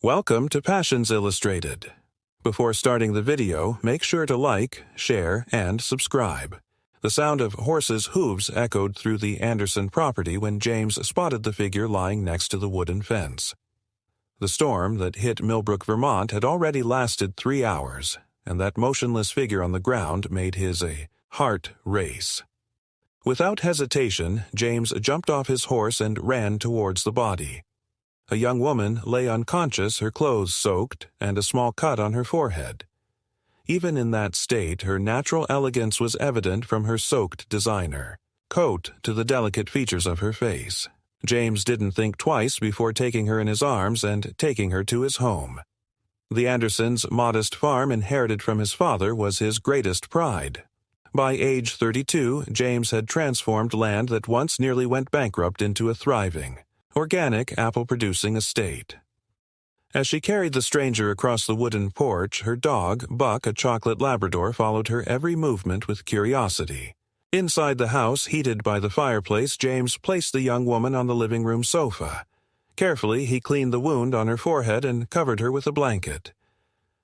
Welcome to Passions Illustrated. Before starting the video, make sure to like, share, and subscribe. The sound of horses' hooves echoed through the Anderson property when James spotted the figure lying next to the wooden fence. The storm that hit Millbrook, Vermont had already lasted 3 hours, and that motionless figure on the ground made his heart race. Without hesitation, James jumped off his horse and ran towards the body. A young woman lay unconscious, her clothes soaked, and a small cut on her forehead. Even in that state, her natural elegance was evident from her soaked designer coat to the delicate features of her face. James didn't think twice before taking her in his arms and taking her to his home. The Andersons' modest farm inherited from his father was his greatest pride. By age 32, James had transformed land that once nearly went bankrupt into a thriving, organic apple-producing estate. As she carried the stranger across the wooden porch, her dog, Buck, a chocolate Labrador, followed her every movement with curiosity. Inside the house, heated by the fireplace, James placed the young woman on the living room sofa. Carefully, he cleaned the wound on her forehead and covered her with a blanket.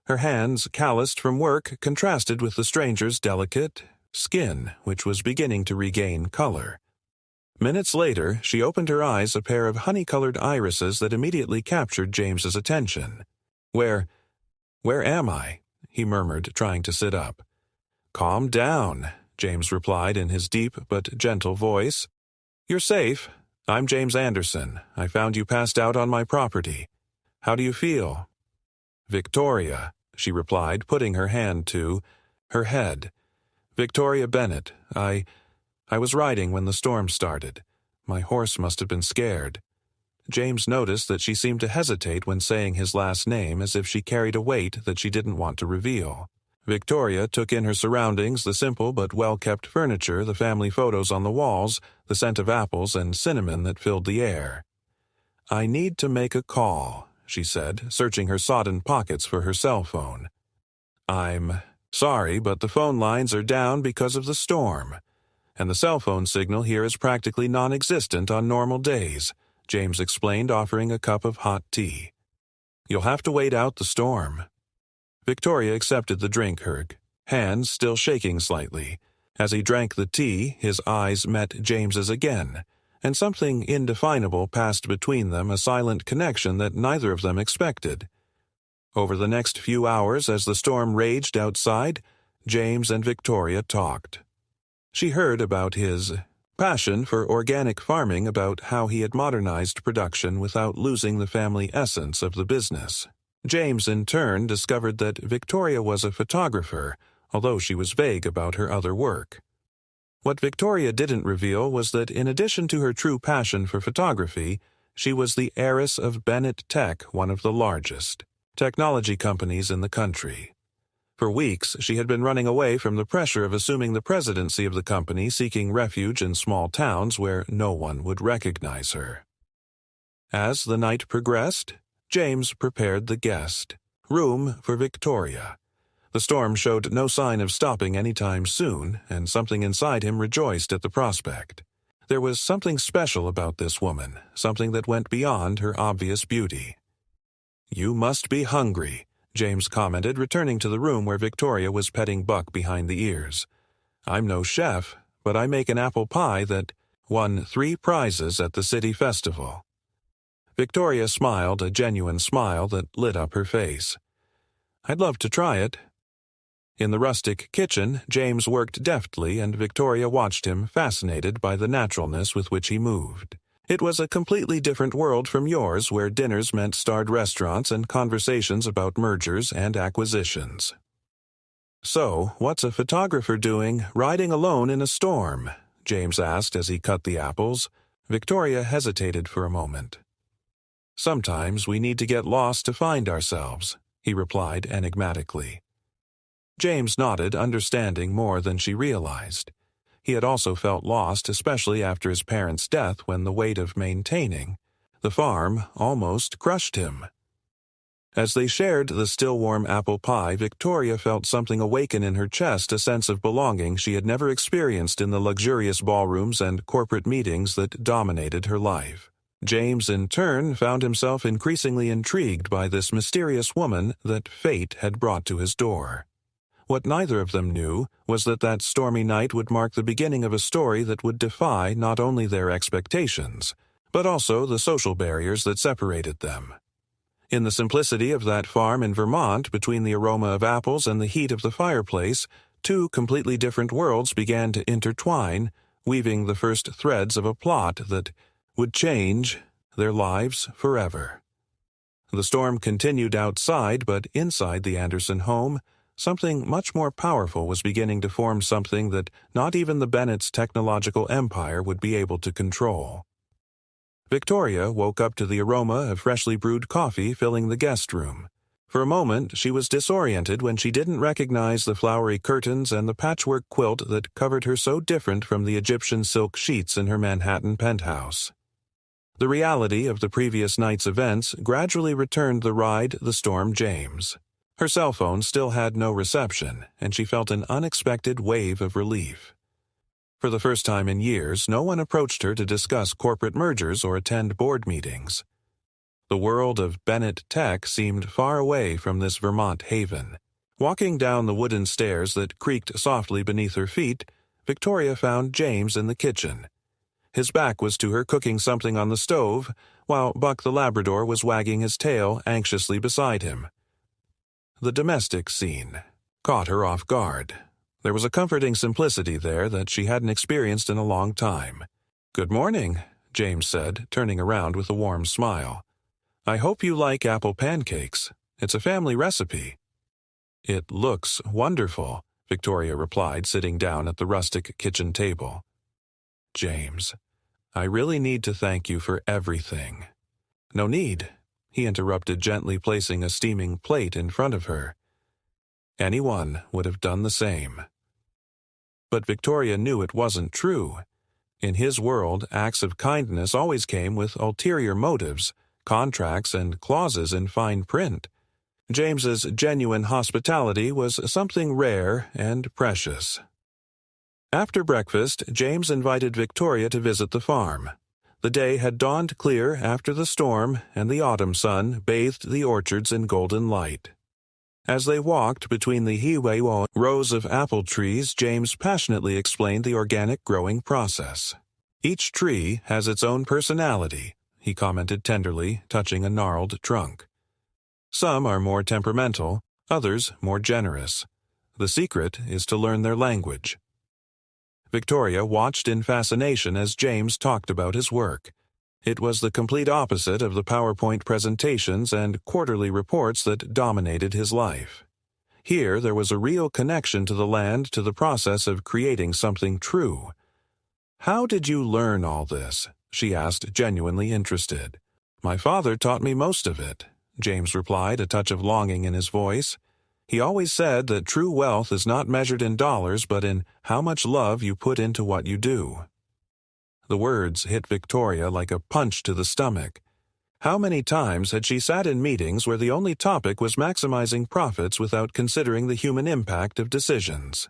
Her hands, calloused from work, contrasted with the stranger's delicate skin, which was beginning to regain color. Minutes later, she opened her eyes, a pair of honey-colored irises that immediately captured James's attention. Where am I?" he murmured, trying to sit up. "Calm down," James replied in his deep but gentle voice. "You're safe. I'm James Anderson. I found you passed out on my property. How do you feel?" "Victoria," she replied, putting her hand to her head. "Victoria Bennett. I was riding when the storm started. My horse must have been scared." James noticed that she seemed to hesitate when saying his last name, as if she carried a weight that she didn't want to reveal. Victoria took in her surroundings, the simple but well-kept furniture, the family photos on the walls, the scent of apples and cinnamon that filled the air. "I need to make a call," she said, searching her sodden pockets for her cell phone. "I'm sorry, but the phone lines are down because of the storm. And the cell phone signal here is practically non-existent on normal days," James explained, offering a cup of hot tea. "You'll have to wait out the storm." Victoria accepted the drink, her hands still shaking slightly. As he drank the tea, his eyes met James's again, and something indefinable passed between them, a silent connection that neither of them expected. Over the next few hours, as the storm raged outside, James and Victoria talked. She heard about his passion for organic farming, about how he had modernized production without losing the family essence of the business. James, in turn, discovered that Victoria was a photographer, although she was vague about her other work. What Victoria didn't reveal was that in addition to her true passion for photography, she was the heiress of Bennett Tech, one of the largest technology companies in the country. For weeks, she had been running away from the pressure of assuming the presidency of the company, seeking refuge in small towns where no one would recognize her. As the night progressed, James prepared the guest room for Victoria. The storm showed no sign of stopping anytime soon, and something inside him rejoiced at the prospect. There was something special about this woman, something that went beyond her obvious beauty. "You must be hungry," James commented, returning to the room where Victoria was petting Buck behind the ears. "I'm no chef, but I make an apple pie that won 3 prizes at the city festival." Victoria smiled, a genuine smile that lit up her face. "I'd love to try it." In the rustic kitchen, James worked deftly, and Victoria watched him, fascinated by the naturalness with which he moved. It was a completely different world from yours, where dinners meant starred restaurants and conversations about mergers and acquisitions. "So, what's a photographer doing, riding alone in a storm?" James asked as he cut the apples. Victoria hesitated for a moment. "Sometimes we need to get lost to find ourselves," he replied enigmatically. James nodded, understanding more than she realized. He had also felt lost, especially after his parents' death, when the weight of maintaining the farm almost crushed him. As they shared the still-warm apple pie, Victoria felt something awaken in her chest, a sense of belonging she had never experienced in the luxurious ballrooms and corporate meetings that dominated her life. James, in turn, found himself increasingly intrigued by this mysterious woman that fate had brought to his door. What neither of them knew was that that stormy night would mark the beginning of a story that would defy not only their expectations, but also the social barriers that separated them. In the simplicity of that farm in Vermont, between the aroma of apples and the heat of the fireplace, two completely different worlds began to intertwine, weaving the first threads of a plot that would change their lives forever. The storm continued outside, but inside the Anderson home, something much more powerful was beginning to form, something that not even the Bennetts' technological empire would be able to control. Victoria woke up to the aroma of freshly brewed coffee filling the guest room. For a moment, she was disoriented when she didn't recognize the flowery curtains and the patchwork quilt that covered her, so different from the Egyptian silk sheets in her Manhattan penthouse. The reality of the previous night's events gradually returned the ride the storm James. Her cell phone still had no reception, and she felt an unexpected wave of relief. For the first time in years, no one approached her to discuss corporate mergers or attend board meetings. The world of Bennett tech seemed far away from this Vermont haven. Walking down the wooden stairs that creaked softly beneath her feet, Victoria found James in the kitchen. His back was to her, cooking something on the stove, while Buck the Labrador was wagging his tail anxiously beside him. The domestic scene caught her off guard. There was a comforting simplicity there that she hadn't experienced in a long time. "Good morning," James said, turning around with a warm smile. "I hope you like apple pancakes. It's a family recipe." "It looks wonderful," Victoria replied, sitting down at the rustic kitchen table. "James, I really need to thank you for everything." "No need," he interrupted, gently placing a steaming plate in front of her. "Anyone would have done the same." But Victoria knew it wasn't true. In his world, acts of kindness always came with ulterior motives, contracts and clauses in fine print. James's genuine hospitality was something rare and precious. After breakfast, James invited Victoria to visit the farm. The day had dawned clear after the storm, and the autumn sun bathed the orchards in golden light. As they walked between the hiweiwa rows of apple trees, James passionately explained the organic growing process. "Each tree has its own personality," he commented tenderly, touching a gnarled trunk. "Some are more temperamental, others more generous. The secret is to learn their language." Victoria watched in fascination as James talked about his work. It was the complete opposite of the PowerPoint presentations and quarterly reports that dominated his life. Here there was a real connection to the land, to the process of creating something true. "How did you learn all this?" she asked, genuinely interested. "My father taught me most of it," James replied, a touch of longing in his voice. "He always said that true wealth is not measured in dollars, but in how much love you put into what you do." The words hit Victoria like a punch to the stomach. How many times had she sat in meetings where the only topic was maximizing profits without considering the human impact of decisions?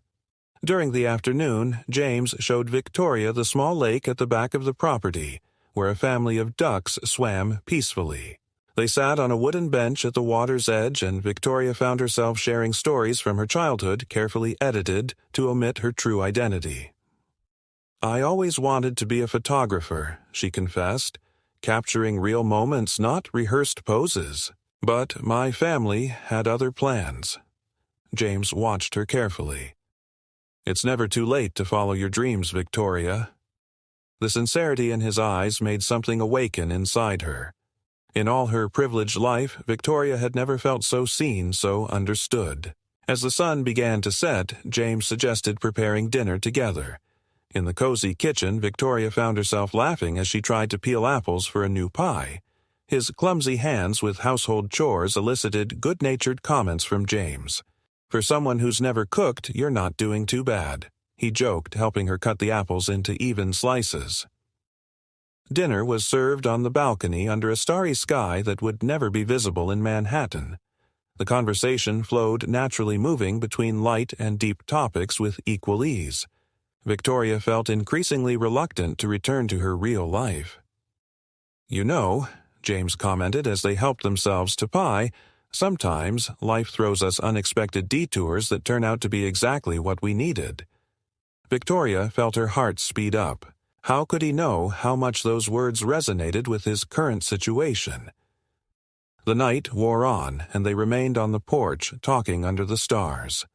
During the afternoon, James showed Victoria the small lake at the back of the property, where a family of ducks swam peacefully. They sat on a wooden bench at the water's edge, and Victoria found herself sharing stories from her childhood, carefully edited to omit her true identity. "I always wanted to be a photographer," she confessed, "capturing real moments, not rehearsed poses. But my family had other plans." James watched her carefully. "It's never too late to follow your dreams, Victoria." The sincerity in his eyes made something awaken inside her. In all her privileged life, Victoria had never felt so seen, so understood. As the sun began to set, James suggested preparing dinner together. In the cozy kitchen, Victoria found herself laughing as she tried to peel apples for a new pie. His clumsy hands with household chores elicited good-natured comments from James. "For someone who's never cooked, you're not doing too bad," he joked, helping her cut the apples into even slices. Dinner was served on the balcony under a starry sky that would never be visible in Manhattan. The conversation flowed naturally, moving between light and deep topics with equal ease. Victoria felt increasingly reluctant to return to her real life. "You know," James commented as they helped themselves to pie, "sometimes life throws us unexpected detours that turn out to be exactly what we needed." Victoria felt her heart speed up. How could he know how much those words resonated with his current situation? The night wore on, and they remained on the porch, talking under the stars.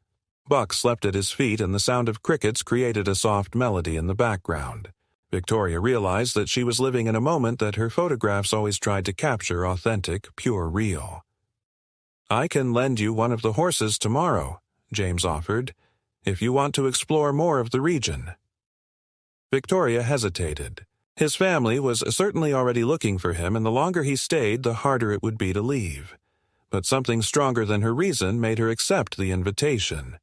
Buck slept at his feet, and the sound of crickets created a soft melody in the background. Victoria realized that she was living in a moment that her photographs always tried to capture: authentic, pure, real. "I can lend you one of the horses tomorrow," James offered, "if you want to explore more of the region." Victoria hesitated. His family was certainly already looking for him, and the longer he stayed, the harder it would be to leave. But something stronger than her reason made her accept the invitation.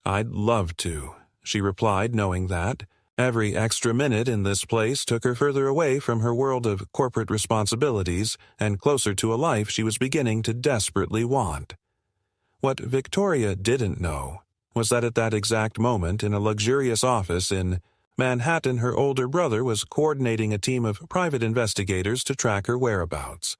"I'd love to," she replied, knowing that every extra minute in this place took her further away from her world of corporate responsibilities and closer to a life she was beginning to desperately want. What Victoria didn't know was that at that exact moment in a luxurious office in Manhattan, her older brother was coordinating a team of private investigators to track her whereabouts.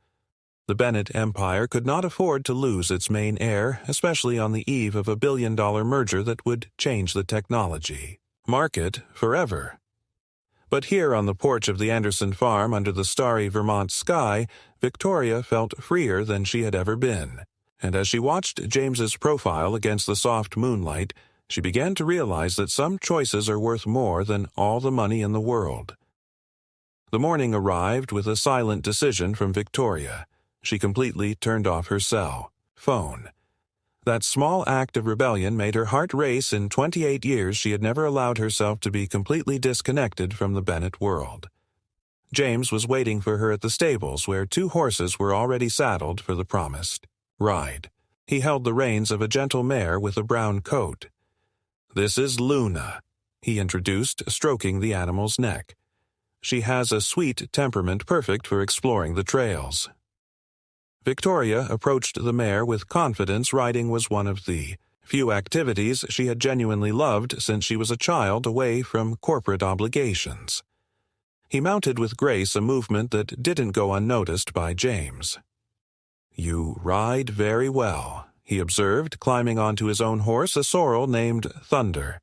The Bennett empire could not afford to lose its main heir, especially on the eve of a billion-dollar merger that would change the technology market forever. But here on the porch of the Anderson farm under the starry Vermont sky, Victoria felt freer than she had ever been. And as she watched James's profile against the soft moonlight, she began to realize that some choices are worth more than all the money in the world. The morning arrived with a silent decision from Victoria. She completely turned off her cell phone. That small act of rebellion made her heart race. In 28 years, she had never allowed herself to be completely disconnected from the Bennett world. James was waiting for her at the stables, where 2 horses were already saddled for the promised ride. He held the reins of a gentle mare with a brown coat. "This is Luna," he introduced, stroking the animal's neck. "She has a sweet temperament perfect for exploring the trails." Victoria approached the mare with confidence. Riding was one of the few activities she had genuinely loved since she was a child away from corporate obligations. He mounted with grace, a movement that didn't go unnoticed by James. "You ride very well," he observed, climbing onto his own horse, a sorrel named Thunder.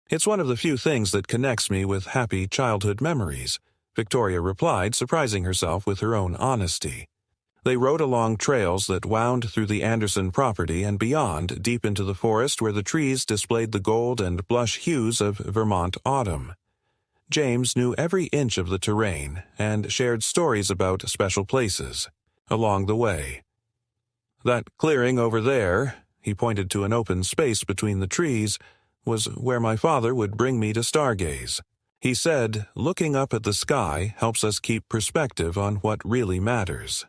"It's one of the few things that connects me with happy childhood memories," Victoria replied, surprising herself with her own honesty. They rode along trails that wound through the Anderson property and beyond, deep into the forest where the trees displayed the gold and blush hues of Vermont autumn. James knew every inch of the terrain and shared stories about special places along the way. "That clearing over there," he pointed to an open space between the trees, "was where my father would bring me to stargaze. He said, looking up at the sky helps us keep perspective on what really matters."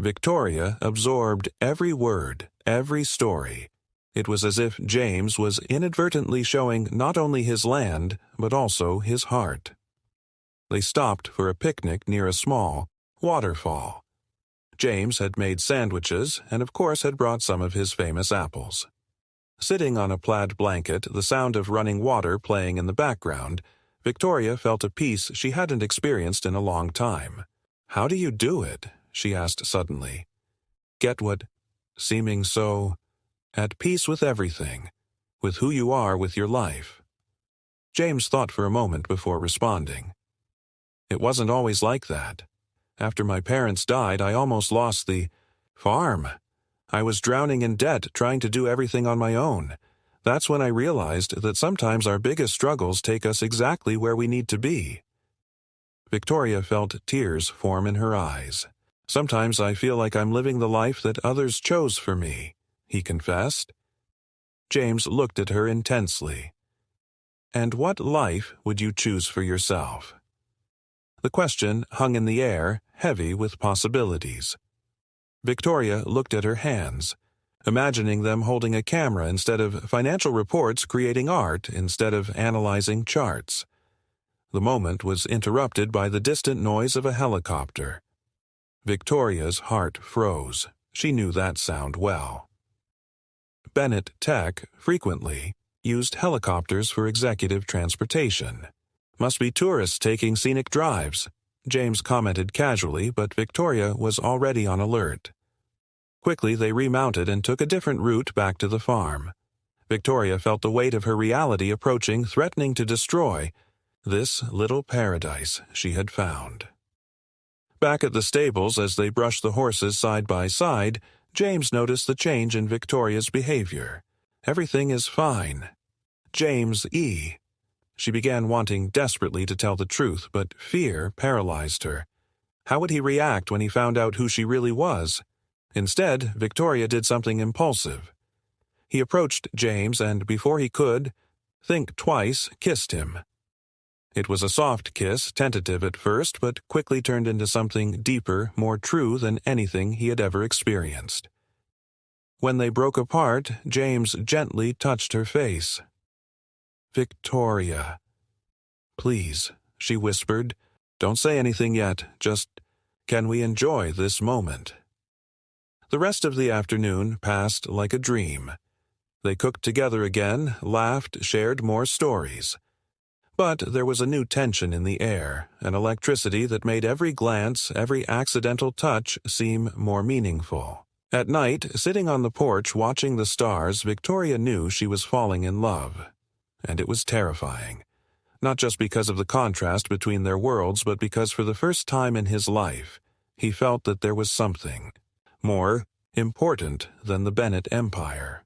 Victoria absorbed every word, every story. It was as if James was inadvertently showing not only his land, but also his heart. They stopped for a picnic near a small waterfall. James had made sandwiches and of course had brought some of his famous apples. Sitting on a plaid blanket, the sound of running water playing in the background, Victoria felt a peace she hadn't experienced in a long time. "How do you do it?" she asked suddenly. "Get what, seeming so at peace with everything, with who you are, with your life?" James thought for a moment before responding. "It wasn't always like that. After my parents died, I almost lost the farm. I was drowning in debt, trying to do everything on my own. That's when I realized that sometimes our biggest struggles take us exactly where we need to be." Victoria felt tears form in her eyes. "Sometimes I feel like I'm living the life that others chose for me," he confessed. James looked at her intensely. "And what life would you choose for yourself?" The question hung in the air, heavy with possibilities. Victoria looked at her hands, imagining them holding a camera instead of financial reports, creating art instead of analyzing charts. The moment was interrupted by the distant noise of a helicopter. Victoria's heart froze. She knew that sound well. Bennett Tech frequently used helicopters for executive transportation. "Must be tourists taking scenic drives," James commented casually, but Victoria was already on alert. Quickly they remounted and took a different route back to the farm. Victoria felt the weight of her reality approaching, threatening to destroy this little paradise she had found. Back at the stables, as they brushed the horses side by side, James noticed the change in Victoria's behavior. "Everything is fine. James E." She began wanting desperately to tell the truth, but fear paralyzed her. How would he react when he found out who she really was? Instead, Victoria did something impulsive. He approached James and, before he could think twice, kissed him. It was a soft kiss, tentative at first, but quickly turned into something deeper, more true than anything he had ever experienced. When they broke apart, James gently touched her face. "Victoria." "Please," she whispered. "Don't say anything yet. Just, can we enjoy this moment?" The rest of the afternoon passed like a dream. They cooked together again, laughed, shared more stories. But there was a new tension in the air, an electricity that made every glance, every accidental touch seem more meaningful. At night, sitting on the porch watching the stars, Victoria knew she was falling in love. And it was terrifying. Not just because of the contrast between their worlds, but because for the first time in his life, he felt that there was something more important than the Bennett empire.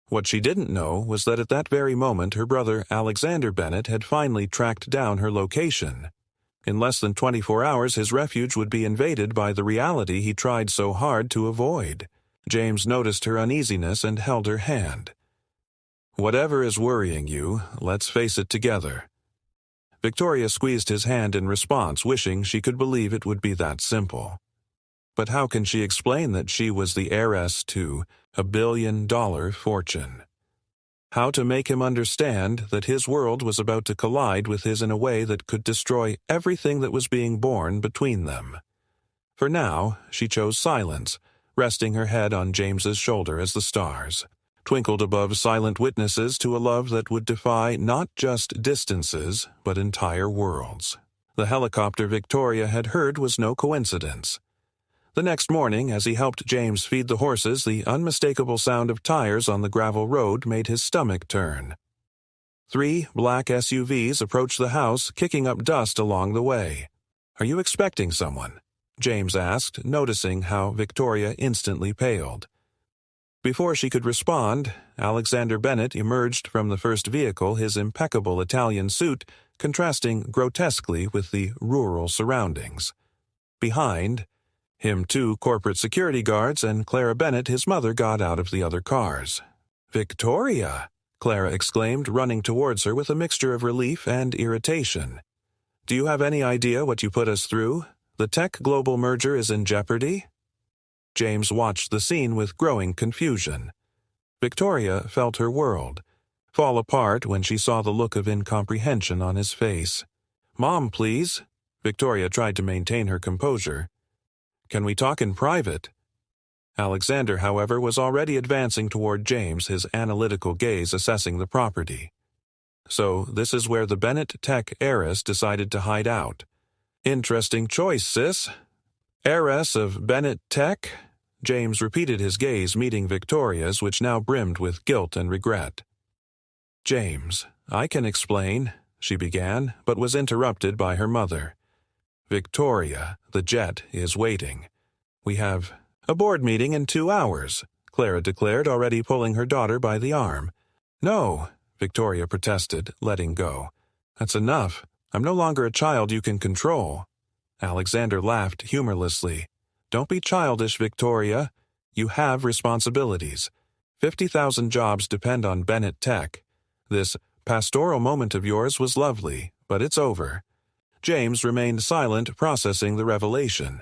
What she didn't know was that at that very moment her brother Alexander Bennett had finally tracked down her location. In less than 24 hours his refuge would be invaded by the reality he tried so hard to avoid. James noticed her uneasiness and held her hand. "Whatever is worrying you, let's face it together." Victoria squeezed his hand in response, wishing she could believe it would be that simple. But how can she explain that she was the heiress to $1 billion fortune? How to make him understand that his world was about to collide with his in a way that could destroy everything that was being born between them? For now, she chose silence, resting her head on James's shoulder as the stars twinkled above silent witnesses to a love that would defy not just distances, but entire worlds. The helicopter Victoria had heard was no coincidence. The next morning, as he helped James feed the horses, the unmistakable sound of tires on the gravel road made his stomach turn. 3 black SUVs approached the house, kicking up dust along the way. "Are you expecting someone?" James asked, noticing how Victoria instantly paled. Before she could respond, Alexander Bennett emerged from the first vehicle, his impeccable Italian suit contrasting grotesquely with the rural surroundings. Behind him, 2 corporate security guards and Clara Bennett, his mother, got out of the other cars. "Victoria!" Clara exclaimed, running towards her with a mixture of relief and irritation. "Do you have any idea what you put us through? The tech global merger is in jeopardy?" James watched the scene with growing confusion. Victoria felt her world fall apart when she saw the look of incomprehension on his face. "Mom, please." Victoria tried to maintain her composure. "Can we talk in private?" Alexander, however, was already advancing toward James, his analytical gaze assessing the property. "So this is where the Bennett tech heiress decided to hide out. Interesting choice, sis." "Heiress of Bennett Tech?" James repeated, his gaze meeting Victoria's, which now brimmed with guilt and regret. "James, I can explain," she began, but was interrupted by her mother. "Victoria, the jet is waiting. We have a board meeting in 2 hours," Clara declared, already pulling her daughter by the arm. "No," Victoria protested, letting go. "That's enough. I'm no longer a child you can control." Alexander laughed humorlessly. "Don't be childish, Victoria. You have responsibilities. 50,000 jobs depend on Bennett Tech. This pastoral moment of yours was lovely, but it's over." James remained silent, processing the revelation.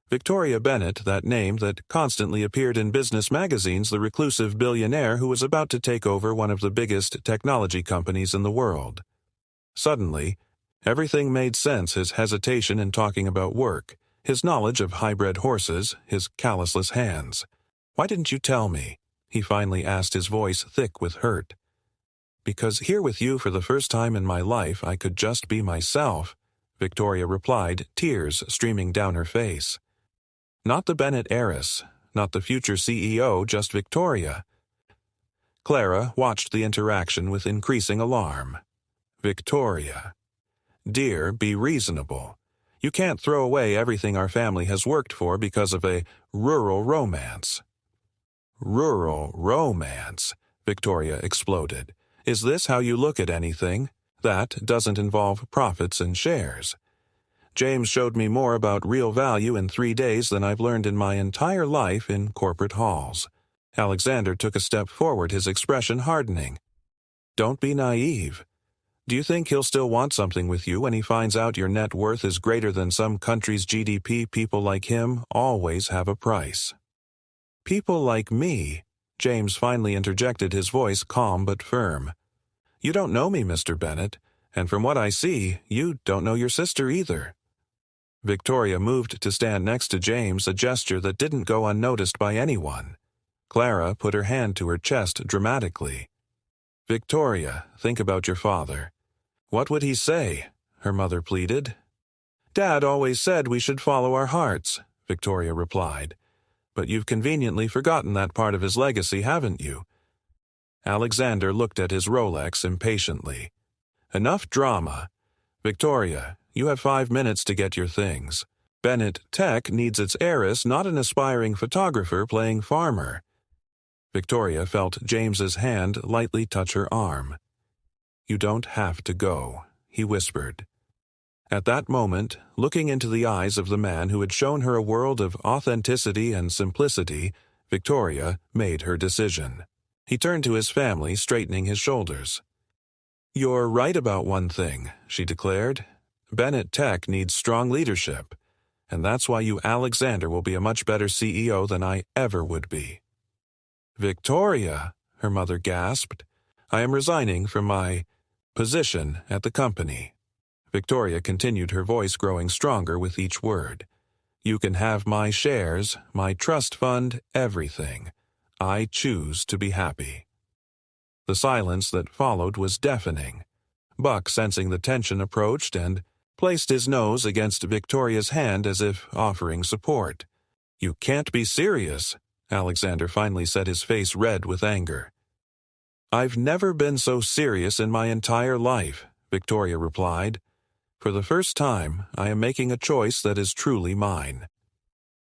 Victoria Bennett, that name that constantly appeared in business magazines, the reclusive billionaire who was about to take over one of the biggest technology companies in the world. Suddenly, everything made sense: his hesitation in talking about work, his knowledge of hybrid horses, his callusless hands. "Why didn't you tell me?" he finally asked, his voice thick with hurt. "Because here with you for the first time in my life I could just be myself," Victoria replied, tears streaming down her face. Not the Bennett heiress, not the future CEO, just Victoria. Clara watched the interaction with increasing alarm. Victoria. Dear, be reasonable. You can't throw away everything our family has worked for because of a rural romance. Rural romance, Victoria exploded. Is this how you look at anything? That doesn't involve profits and shares. James showed me more about real value in 3 days than I've learned in my entire life in corporate halls. Alexander took a step forward, his expression hardening. Don't be naive. Do you think he'll still want something with you when he finds out your net worth is greater than some country's GDP? People like him always have a price. People like me, James finally interjected, his voice calm but firm. You don't know me, Mr. Bennett, and from what I see, you don't know your sister either. Victoria moved to stand next to James, a gesture that didn't go unnoticed by anyone. Clara put her hand to her chest dramatically. Victoria, think about your father. What would he say? Her mother pleaded. Dad always said we should follow our hearts, Victoria replied. But you've conveniently forgotten that part of his legacy, haven't you? Alexander looked at his Rolex impatiently. Enough drama. Victoria, you have 5 minutes to get your things. Bennett Tech needs its heiress, not an aspiring photographer playing farmer. Victoria felt James's hand lightly touch her arm. You don't have to go, he whispered. At that moment, looking into the eyes of the man who had shown her a world of authenticity and simplicity, Victoria made her decision. He turned to his family, straightening his shoulders. You're right about one thing, she declared. Bennett Tech needs strong leadership, and that's why you, Alexander, will be a much better CEO than I ever would be. Victoria, her mother gasped, I am resigning from my position at the company. Victoria continued, her voice growing stronger with each word. You can have my shares, my trust fund, everything. I choose to be happy. The silence that followed was deafening. Buck, sensing the tension, approached and placed his nose against Victoria's hand as if offering support. You can't be serious, Alexander finally said, his face red with anger. I've never been so serious in my entire life, Victoria replied. For the first time, I am making a choice that is truly mine.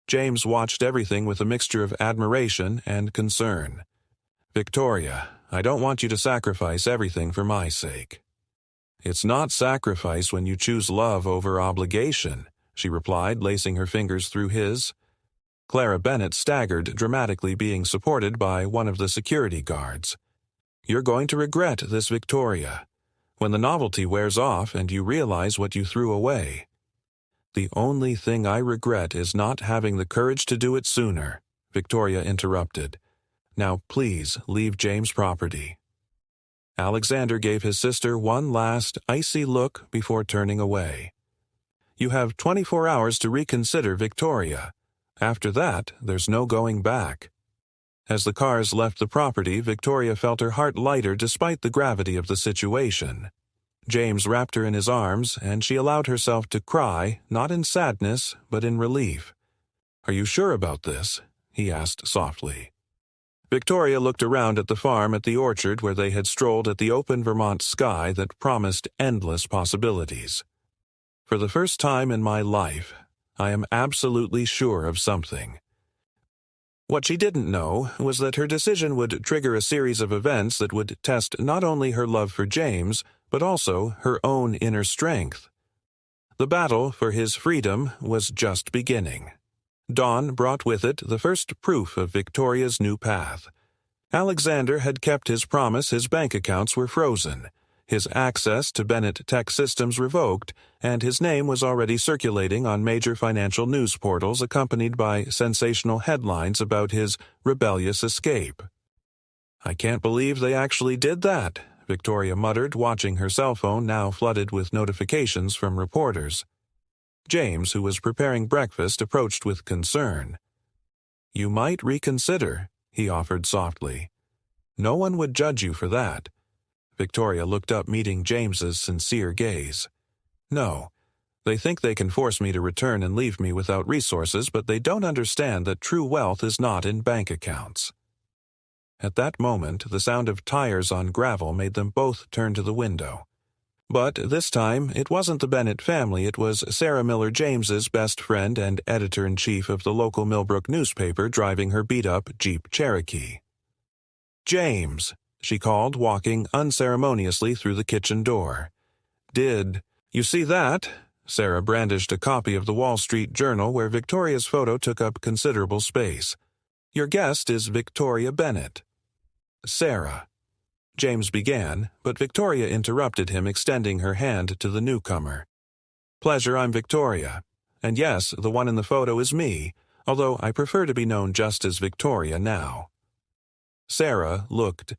James watched everything with a mixture of admiration and concern. Victoria, I don't want you to sacrifice everything for my sake. It's not sacrifice when you choose love over obligation, she replied, lacing her fingers through his. Clara Bennett staggered, dramatically being supported by one of the security guards. You're going to regret this, Victoria, when the novelty wears off and you realize what you threw away. The only thing I regret is not having the courage to do it sooner, Victoria interrupted. Now please leave James' property. Alexander gave his sister one last icy look before turning away. You have 24 hours to reconsider, Victoria. After that, there's no going back. As the cars left the property, Victoria felt her heart lighter despite the gravity of the situation. James wrapped her in his arms, and she allowed herself to cry, not in sadness, but in relief. Are you sure about this? He asked softly. Victoria looked around at the farm, at the orchard where they had strolled, at the open Vermont sky that promised endless possibilities. For the first time in my life, I am absolutely sure of something. What she didn't know was that her decision would trigger a series of events that would test not only her love for James, but also her own inner strength. The battle for his freedom was just beginning. Dawn brought with it the first proof of Victoria's new path. Alexander had kept his promise. His bank accounts were frozen, his access to Bennett Tech systems revoked, and his name was already circulating on major financial news portals, accompanied by sensational headlines about his rebellious escape. I can't believe they actually did that, Victoria muttered, watching her cell phone now flooded with notifications from reporters. James, who was preparing breakfast, approached with concern. You might reconsider, he offered softly. No one would judge you for that. Victoria looked up, meeting James's sincere gaze. No, They think they can force me to return and leave me without resources, but they don't understand that true wealth is not in bank accounts." At that moment, the sound of tires on gravel made them both turn to the window. But this time, it wasn't the Bennett family, it was Sarah Miller James's best friend and editor-in-chief of the local Millbrook newspaper driving her beat-up Jeep Cherokee. "James," she called, walking unceremoniously through the kitchen door. "Did you see that?" Sarah brandished a copy of the Wall Street Journal where Victoria's photo took up considerable space. "Your guest is Victoria Bennett." "Sarah," James began, but Victoria interrupted him, extending her hand to the newcomer. "Pleasure, I'm Victoria. And yes, the one in the photo is me, although I prefer to be known just as Victoria now." Sarah looked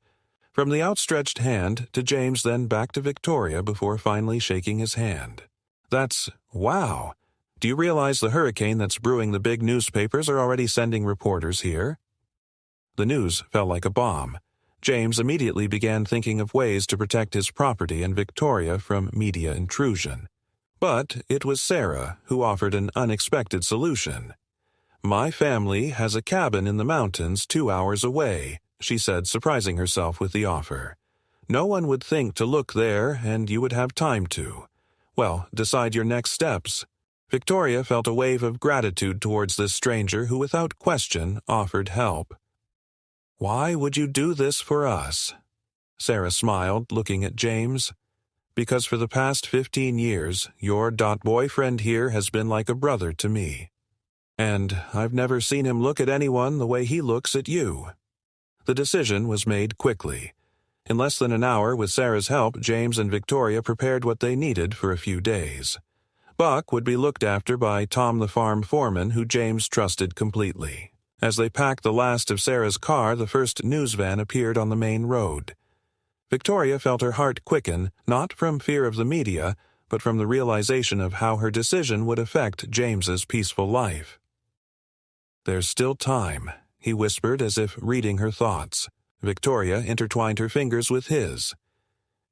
from the outstretched hand to James, then back to Victoria before finally shaking his hand. Wow. Do you realize the hurricane that's brewing? The big newspapers are already sending reporters here." The news fell like a bomb. James immediately began thinking of ways to protect his property and Victoria from media intrusion. But it was Sarah who offered an unexpected solution. "My family has a cabin in the mountains 2 hours away," she said, surprising herself with the offer. "No one would think to look there, and you would have time to, well, decide your next steps." Victoria felt a wave of gratitude towards this stranger who without question offered help. "Why would you do this for us?" Sarah smiled, looking at James. "Because for the past 15 years, your boyfriend here has been like a brother to me. And I've never seen him look at anyone the way he looks at you." The decision was made quickly. In less than an hour, with Sarah's help, James and Victoria prepared what they needed for a few days. Buck would be looked after by Tom the farm foreman, who James trusted completely. As they packed the last of Sarah's car, the first news van appeared on the main road. Victoria felt her heart quicken, not from fear of the media, but from the realization of how her decision would affect James's peaceful life. "There's still time," he whispered as if reading her thoughts. Victoria intertwined her fingers with his.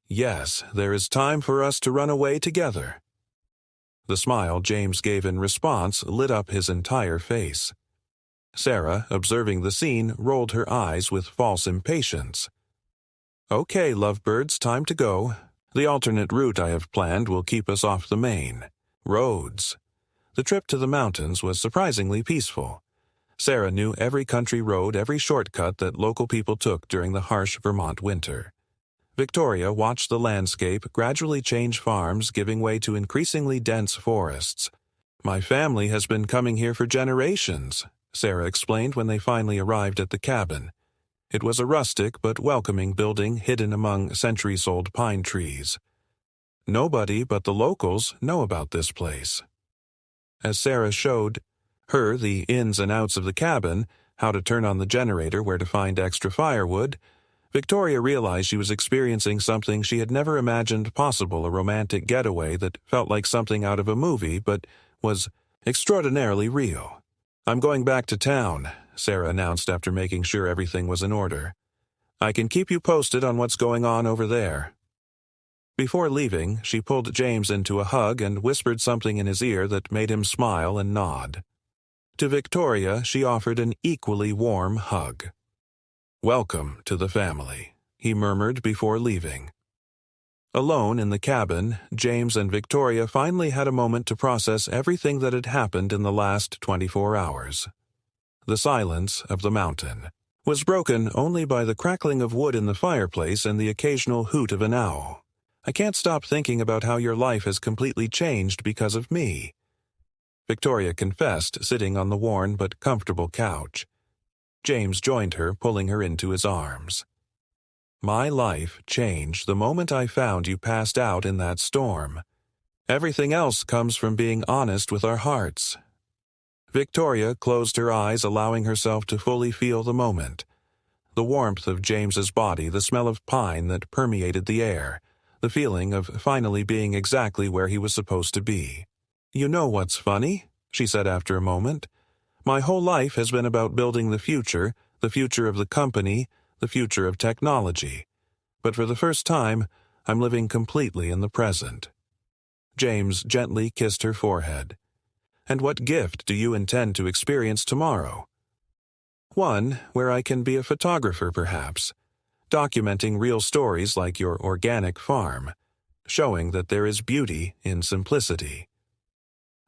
"Yes, there is time for us to run away together." The smile James gave in response lit up his entire face. Sarah, observing the scene, rolled her eyes with false impatience. "Okay, lovebirds, time to go. The alternate route I have planned will keep us off the main roads." The trip to the mountains was surprisingly peaceful. Sarah knew every country road, every shortcut that local people took during the harsh Vermont winter. Victoria watched the landscape gradually change, farms giving way to increasingly dense forests. "My family has been coming here for generations," Sarah explained when they finally arrived at the cabin. It was a rustic but welcoming building hidden among centuries-old pine trees. "Nobody but the locals know about this place." As Sarah showed her the ins and outs of the cabin, how to turn on the generator, where to find extra firewood, Victoria realized she was experiencing something she had never imagined possible, a romantic getaway that felt like something out of a movie but was extraordinarily real. "I'm going back to town," Sarah announced after making sure everything was in order. "I can keep you posted on what's going on over there." Before leaving, she pulled James into a hug and whispered something in his ear that made him smile and nod. To Victoria, she offered an equally warm hug. "Welcome to the family," he murmured before leaving. Alone in the cabin, James and Victoria finally had a moment to process everything that had happened in the last 24 hours. The silence of the mountain was broken only by the crackling of wood in the fireplace and the occasional hoot of an owl. "I can't stop thinking about how your life has completely changed because of me," Victoria confessed, sitting on the worn but comfortable couch. James joined her, pulling her into his arms. "My life changed the moment I found you passed out in that storm. Everything else comes from being honest with our hearts." Victoria closed her eyes, allowing herself to fully feel the moment. The warmth of James's body, the smell of pine that permeated the air, the feeling of finally being exactly where he was supposed to be. "You know what's funny?" she said after a moment. "My whole life has been about building the future of the company, the future of technology. But for the first time, I'm living completely in the present." James gently kissed her forehead. "And what gift do you intend to experience tomorrow?" "One where I can be a photographer, perhaps, documenting real stories like your organic farm, showing that there is beauty in simplicity."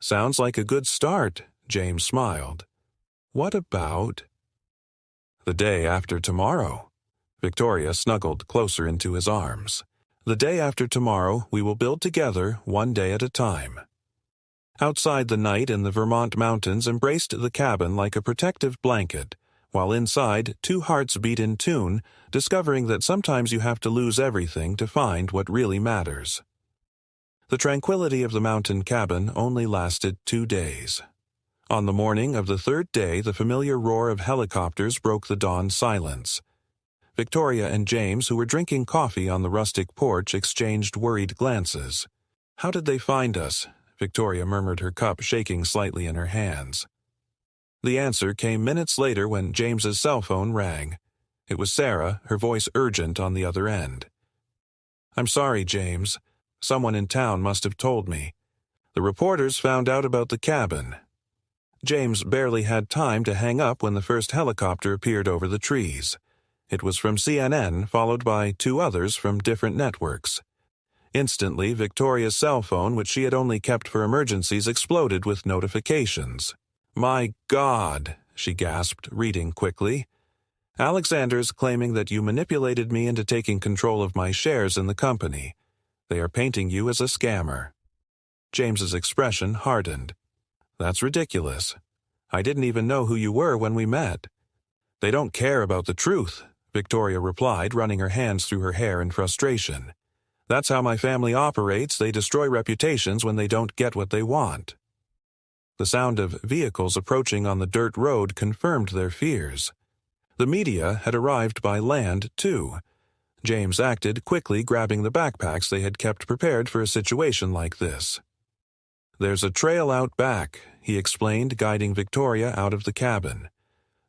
"Sounds like a good start," James smiled. "What about—" "The day after tomorrow?" Victoria snuggled closer into his arms. "The day after tomorrow we will build together, one day at a time." Outside, the night in the Vermont mountains embraced the cabin like a protective blanket, while inside, two hearts beat in tune, discovering that sometimes you have to lose everything to find what really matters. The tranquility of the mountain cabin only lasted 2 days. On the morning of the third day, the familiar roar of helicopters broke the dawn silence. Victoria and James, who were drinking coffee on the rustic porch, exchanged worried glances. "How did they find us?" Victoria murmured, her cup shaking slightly in her hands. The answer came minutes later when James's cell phone rang. It was Sarah, her voice urgent on the other end. "I'm sorry, James. Someone in town must have told me. The reporters found out about the cabin." James barely had time to hang up when the first helicopter appeared over the trees. It was from CNN, followed by 2 others from different networks. Instantly, Victoria's cell phone, which she had only kept for emergencies, exploded with notifications. "My God," she gasped, reading quickly. "Alexander's claiming that you manipulated me into taking control of my shares in the company. They are painting you as a scammer." James's expression hardened. "That's ridiculous. I didn't even know who you were when we met." "They don't care about the truth," Victoria replied, running her hands through her hair in frustration. "That's how my family operates. They destroy reputations when they don't get what they want." The sound of vehicles approaching on the dirt road confirmed their fears. The media had arrived by land, too. James acted quickly, grabbing the backpacks they had kept prepared for a situation like this. "There's a trail out back," he explained, guiding Victoria out of the cabin.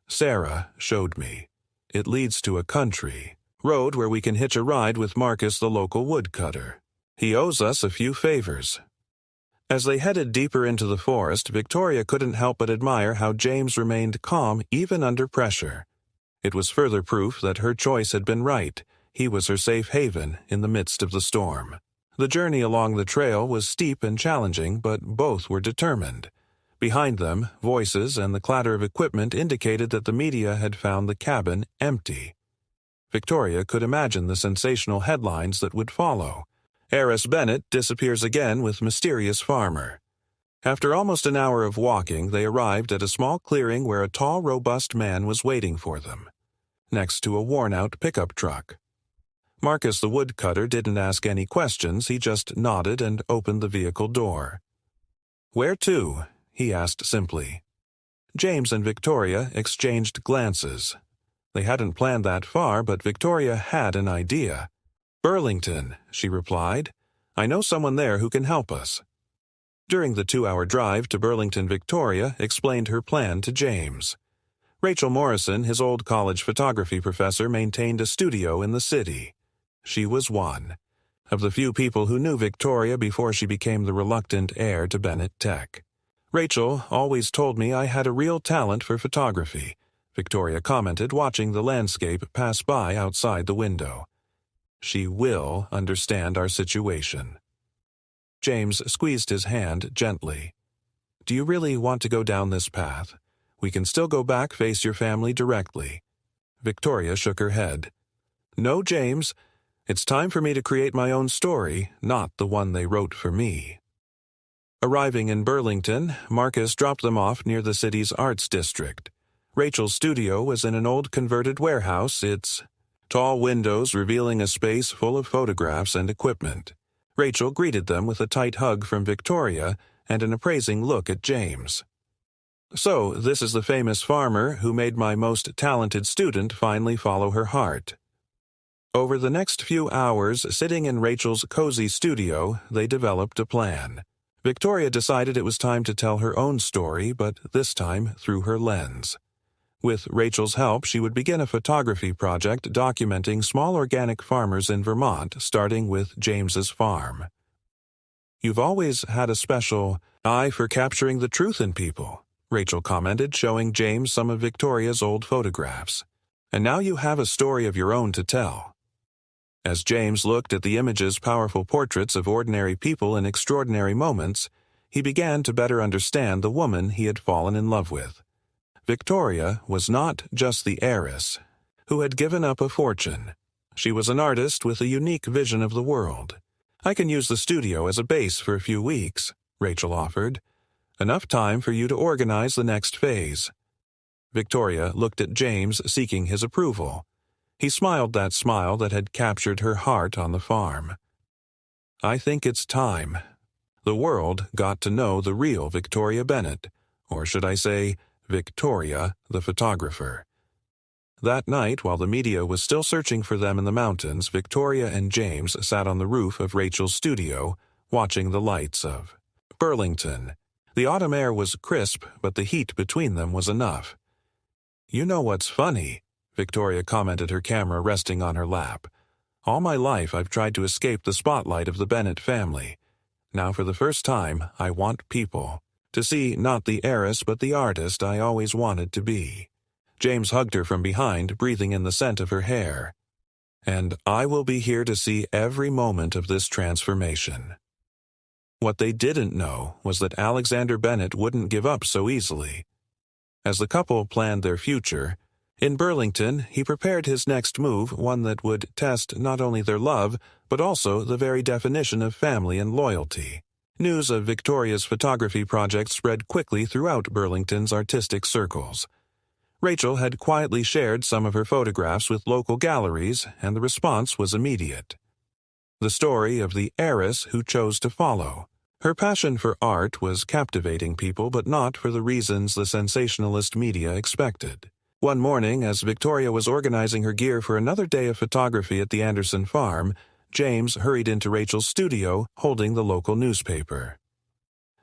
"Sarah showed me. It leads to a country road where we can hitch a ride with Marcus, the local woodcutter. He owes us a few favors." As they headed deeper into the forest, Victoria couldn't help but admire how James remained calm even under pressure. It was further proof that her choice had been right. He was her safe haven in the midst of the storm. The journey along the trail was steep and challenging, but both were determined. Behind them, voices and the clatter of equipment indicated that the media had found the cabin empty. Victoria could imagine the sensational headlines that would follow. "Heiress Bennett disappears again with mysterious farmer." After almost an hour of walking, they arrived at a small clearing where a tall, robust man was waiting for them, next to a worn-out pickup truck. Marcus the woodcutter didn't ask any questions, he just nodded and opened the vehicle door. "Where to?" he asked simply. James and Victoria exchanged glances. They hadn't planned that far, but Victoria had an idea. "Burlington," she replied. "I know someone there who can help us." During the 2-hour drive to Burlington, Victoria explained her plan to James. Rachel Morrison, his old college photography professor, maintained a studio in the city. She was one of the few people who knew Victoria before she became the reluctant heir to Bennett Tech. "Rachel always told me I had a real talent for photography," Victoria commented, watching the landscape pass by outside the window. "She will understand our situation." James squeezed his hand gently. "Do you really want to go down this path? We can still go back, face your family directly." Victoria shook her head. "No, James. It's time for me to create my own story, not the one they wrote for me." Arriving in Burlington, Marcus dropped them off near the city's arts district. Rachel's studio was in an old converted warehouse, its tall windows revealing a space full of photographs and equipment. Rachel greeted them with a tight hug from Victoria and an appraising look at James. "So, this is the famous farmer who made my most talented student finally follow her heart." Over the next few hours, sitting in Rachel's cozy studio, they developed a plan. Victoria decided it was time to tell her own story, but this time through her lens. With Rachel's help, she would begin a photography project documenting small organic farmers in Vermont, starting with James's farm. "You've always had a special eye for capturing the truth in people," Rachel commented, showing James some of Victoria's old photographs. "And now you have a story of your own to tell." As James looked at the image's powerful portraits of ordinary people in extraordinary moments, he began to better understand the woman he had fallen in love with. Victoria was not just the heiress who had given up a fortune. She was an artist with a unique vision of the world. "I can use the studio as a base for a few weeks," Rachel offered. "Enough time for you to organize the next phase." Victoria looked at James, seeking his approval. He smiled that smile that had captured her heart on the farm. "I think it's time. The world got to know the real Victoria Bennett, or should I say, Victoria, the photographer." That night, while the media was still searching for them in the mountains, Victoria and James sat on the roof of Rachel's studio, watching the lights of Burlington. The autumn air was crisp, but the heat between them was enough. "You know what's funny?" Victoria commented, her camera resting on her lap. "All my life I've tried to escape the spotlight of the Bennett family. Now for the first time, I want people to see not the heiress but the artist I always wanted to be." James hugged her from behind, breathing in the scent of her hair. "And I will be here to see every moment of this transformation." What they didn't know was that Alexander Bennett wouldn't give up so easily. As the couple planned their future, in Burlington, he prepared his next move, one that would test not only their love, but also the very definition of family and loyalty. News of Victoria's photography project spread quickly throughout Burlington's artistic circles. Rachel had quietly shared some of her photographs with local galleries, and the response was immediate. The story of the heiress who chose to follow. Her passion for art was captivating people, but not for the reasons the sensationalist media expected. One morning, as Victoria was organizing her gear for another day of photography at the Anderson farm, James hurried into Rachel's studio, holding the local newspaper.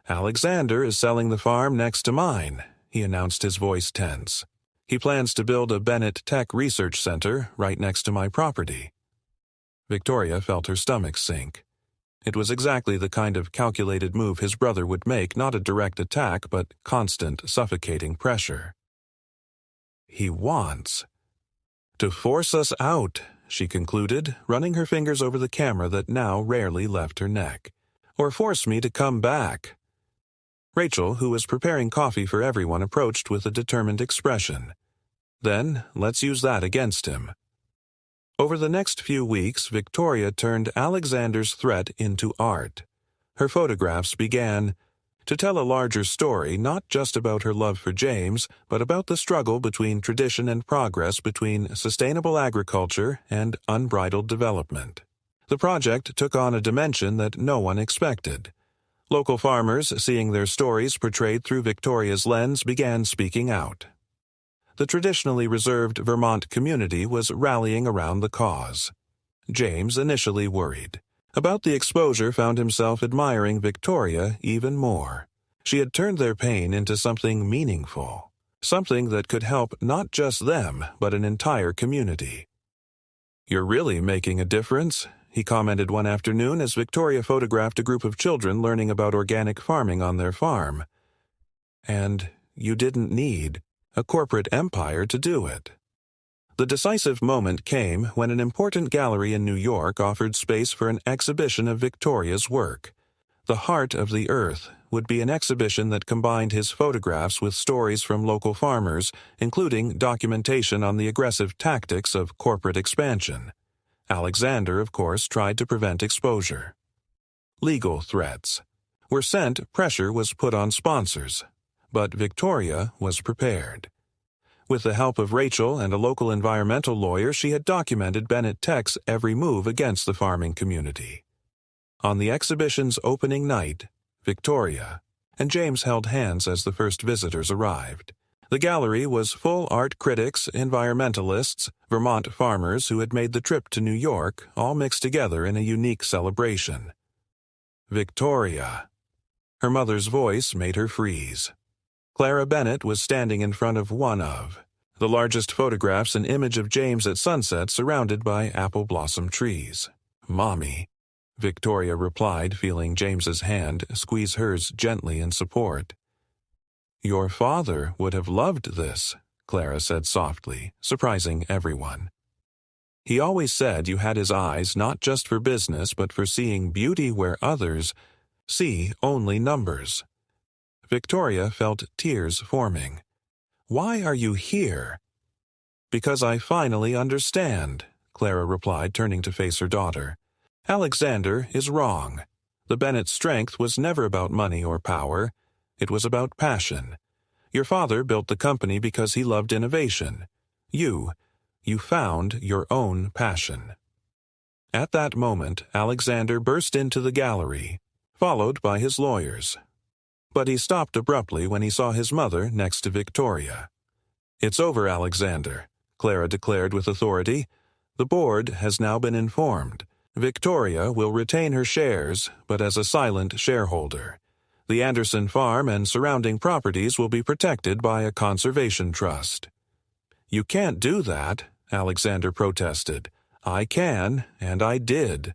"Alexander is selling the farm next to mine," he announced, his voice tense. "He plans to build a Bennett Tech Research Center right next to my property." Victoria felt her stomach sink. It was exactly the kind of calculated move his brother would make, not a direct attack, but constant, suffocating pressure. "He wants to force us out," she concluded, running her fingers over the camera that now rarely left her neck. "Or force me to come back." Rachel, who was preparing coffee for everyone, approached with a determined expression. "Then, let's use that against him." Over the next few weeks, Victoria turned Alexander's threat into art. Her photographs began to tell a larger story, not just about her love for James, but about the struggle between tradition and progress, between sustainable agriculture and unbridled development. The project took on a dimension that no one expected. Local farmers, seeing their stories portrayed through Victoria's lens, began speaking out. The traditionally reserved Vermont community was rallying around the cause. James, initially worried about the exposure, found himself admiring Victoria even more. She had turned their pain into something meaningful, something that could help not just them, but an entire community. "You're really making a difference," he commented one afternoon as Victoria photographed a group of children learning about organic farming on their farm. "And you didn't need a corporate empire to do it." The decisive moment came when an important gallery in New York offered space for an exhibition of Victoria's work. The Heart of the Earth would be an exhibition that combined his photographs with stories from local farmers, including documentation on the aggressive tactics of corporate expansion. Alexander, of course, tried to prevent exposure. Legal threats were sent, pressure was put on sponsors. But Victoria was prepared. With the help of Rachel and a local environmental lawyer, she had documented Bennett Tech's every move against the farming community. On the exhibition's opening night, Victoria and James held hands as the first visitors arrived. The gallery was full art critics, environmentalists, Vermont farmers who had made the trip to New York, all mixed together in a unique celebration. "Victoria." Her mother's voice made her freeze. Clara Bennett was standing in front of one of the largest photographs, an image of James at sunset surrounded by apple blossom trees. "Mommy." Victoria replied, feeling James's hand squeeze hers gently in support. "Your father would have loved this," Clara said softly, surprising everyone. "He always said you had his eyes not just for business but for seeing beauty where others see only numbers." Victoria felt tears forming. "Why are you here?" "Because I finally understand," Clara replied, turning to face her daughter. "Alexander is wrong. The Bennett strength was never about money or power. It was about passion. Your father built the company because he loved innovation. You found your own passion." At that moment, Alexander burst into the gallery, followed by his lawyers. But he stopped abruptly when he saw his mother next to Victoria. "It's over, Alexander," Clara declared with authority. "The board has now been informed. Victoria will retain her shares, but as a silent shareholder. The Anderson farm and surrounding properties will be protected by a conservation trust." "You can't do that," Alexander protested. "I can, and I did.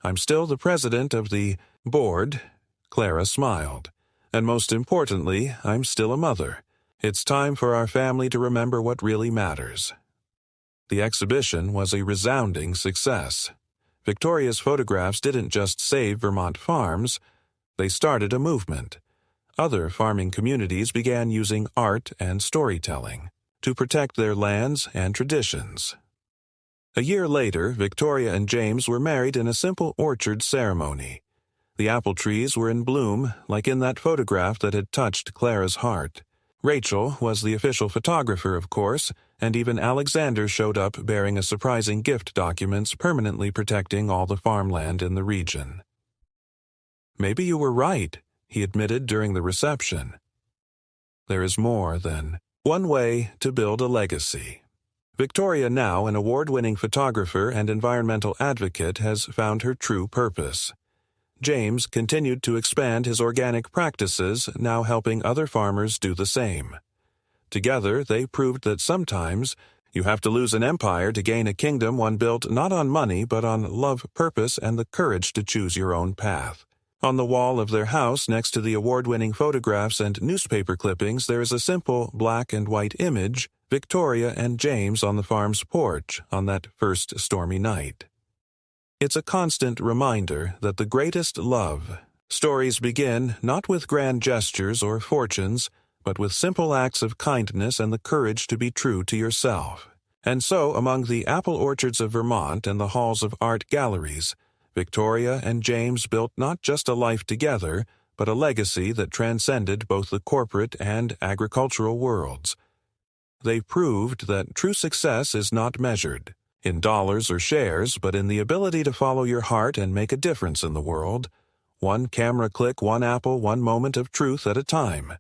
I'm still the president of the board." Clara smiled. "And most importantly, I'm still a mother. It's time for our family to remember what really matters." The exhibition was a resounding success. Victoria's photographs didn't just save Vermont farms, they started a movement. Other farming communities began using art and storytelling to protect their lands and traditions. A year later, Victoria and James were married in a simple orchard ceremony. The apple trees were in bloom, like in that photograph that had touched Clara's heart. Rachel was the official photographer, of course, and even Alexander showed up bearing a surprising gift documents permanently protecting all the farmland in the region. "Maybe you were right," he admitted during the reception. There is more than one way to build a legacy. Victoria, now an award-winning photographer and environmental advocate, has found her true purpose. James continued to expand his organic practices, now helping other farmers do the same. Together, they proved that sometimes you have to lose an empire to gain a kingdom, one built not on money but on love, purpose, and the courage to choose your own path. On the wall of their house, next to the award-winning photographs and newspaper clippings, there is a simple black and white image, Victoria and James on the farm's porch on that first stormy night. It's a constant reminder that the greatest love stories begin not with grand gestures or fortunes, but with simple acts of kindness and the courage to be true to yourself. And so, among the apple orchards of Vermont and the halls of art galleries, Victoria and James built not just a life together, but a legacy that transcended both the corporate and agricultural worlds. They proved that true success is not measured in dollars or shares, but in the ability to follow your heart and make a difference in the world, one camera click, one apple, one moment of truth at a time.